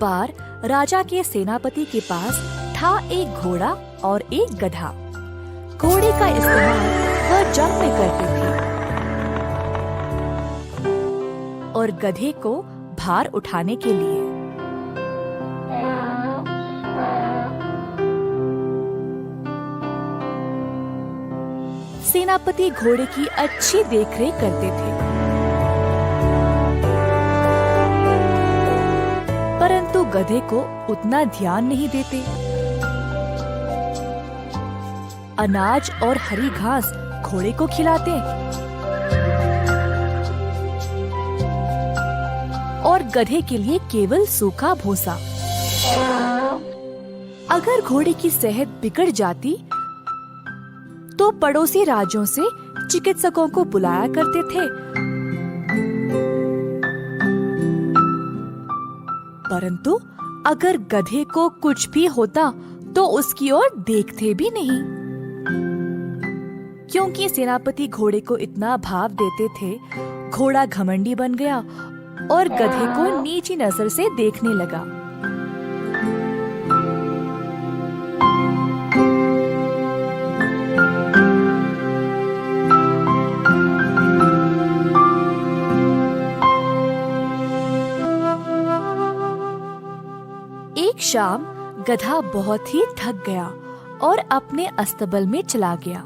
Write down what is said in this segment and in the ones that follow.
बार राजा के सेनापति के पास था एक घोड़ा और एक गधा। घोड़े का इस्तेमाल वह जंग में करते थे और गधे को भार उठाने के लिए। सेनापति घोड़े की अच्छी देखरेख करते थे, परंतु गधे को उतना ध्यान नहीं देते। अनाज और हरी घास घोड़े को खिलाते और गधे के लिए केवल सूखा भूसा। अगर घोड़े की सेहत बिगड़ जाती तो पड़ोसी राज्यों से चिकित्सकों को बुलाया करते थे, परंतु अगर गधे को कुछ भी होता तो उसकी ओर देखते भी नहीं, क्योंकि सेनापति घोड़े को इतना भाव देते थे। घोड़ा घमंडी बन गया और गधे को नीची नजर से देखने लगा। एक शाम गधा बहुत ही थक गया और अपने अस्तबल में चला गया।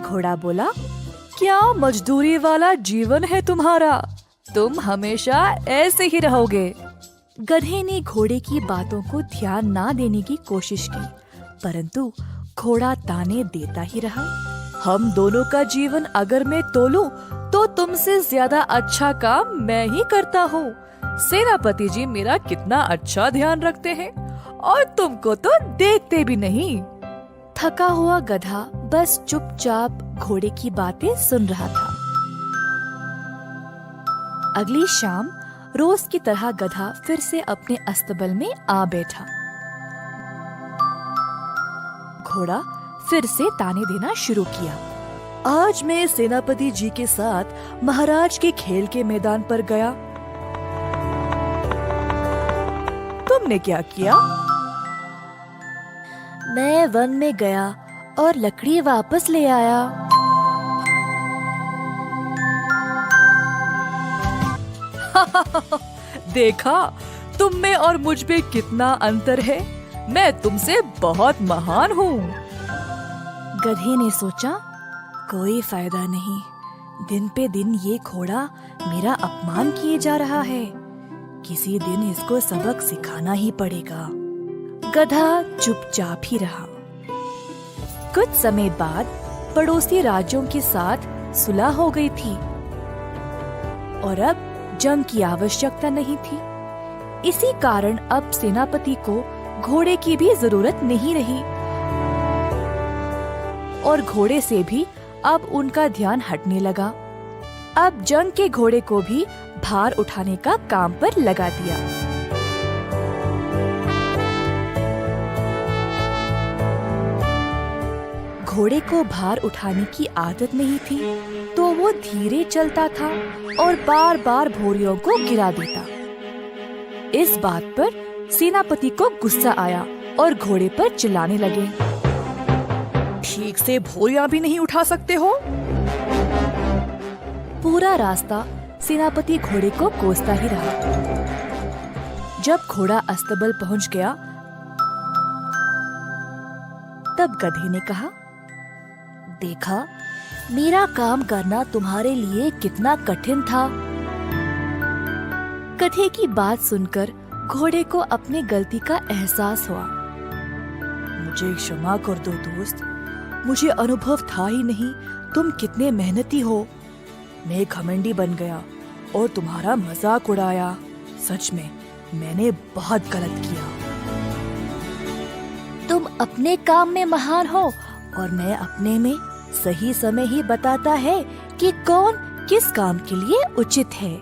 घोड़ा बोला, क्या मजदूरी वाला जीवन है तुम्हारा? तुम हमेशा ऐसे ही रहोगे। गधे ने घोड़े की बातों को ध्यान ना देने की कोशिश की, परंतु घोड़ा ताने देता ही रहा। हम दोनों का जीवन अगर मैं तोलूं तो तुमसे ज्यादा अच्छा काम मैं ही करता हूँ। सेनापति जी मेरा कितना अच्छा ध्यान रखते हैं और तुमको तो देखते भी नहीं। थका हुआ गधा बस चुपचाप घोड़े की बातें सुन रहा था। अगली शाम रोज की तरह गधा फिर से अपने अस्तबल में आ बैठा। घोड़ा फिर से ताने देना शुरू किया। आज मैं सेनापति जी के साथ महाराज के खेल के मैदान पर गया। तुमने क्या किया? मैं वन में गया और लकड़ी वापस ले आया। देखा, तुम में और मुझ में कितना अंतर है। मैं तुमसे बहुत महान हूँ। गधे ने सोचा, कोई फायदा नहीं, दिन पे दिन ये घोड़ा मेरा अपमान किए जा रहा है। किसी दिन इसको सबक सिखाना ही पड़ेगा। गधा चुपचाप ही रहा। कुछ समय बाद पड़ोसी राज्यों के साथ सुलह हो गई थी और अब जंग की आवश्यकता नहीं थी। इसी कारण अब सेनापति को घोड़े की भी जरूरत नहीं रही और घोड़े से भी अब उनका ध्यान हटने लगा। अब जंग के घोड़े को भी भार उठाने का काम पर लगा दिया। घोड़े को भार उठाने की आदत नहीं थी, तो वो धीरे चलता था और बार बार भोरियों को गिरा देता। इस बात पर सेनापति को गुस्सा आया और घोड़े पर चिल्लाने लगे, ठीक से भोरियां भी नहीं उठा सकते हो? पूरा रास्ता सेनापति घोड़े को कोसता ही रहा। जब घोड़ा अस्तबल पहुंच गया, तब गधे ने कहा, देखा, मेरा काम करना तुम्हारे लिए कितना कठिन था। गधे की बात सुनकर घोड़े को अपनी गलती का एहसास हुआ। मुझे क्षमा कर दो दोस्त, मुझे अनुभव था ही नहीं तुम कितने मेहनती हो। मैं घमंडी बन गया और तुम्हारा मजाक उड़ाया। सच में मैंने बहुत गलत किया। तुम अपने काम में महान हो और मैं अपने में। सही समय ही बताता है कि कौन किस काम के लिए उचित है।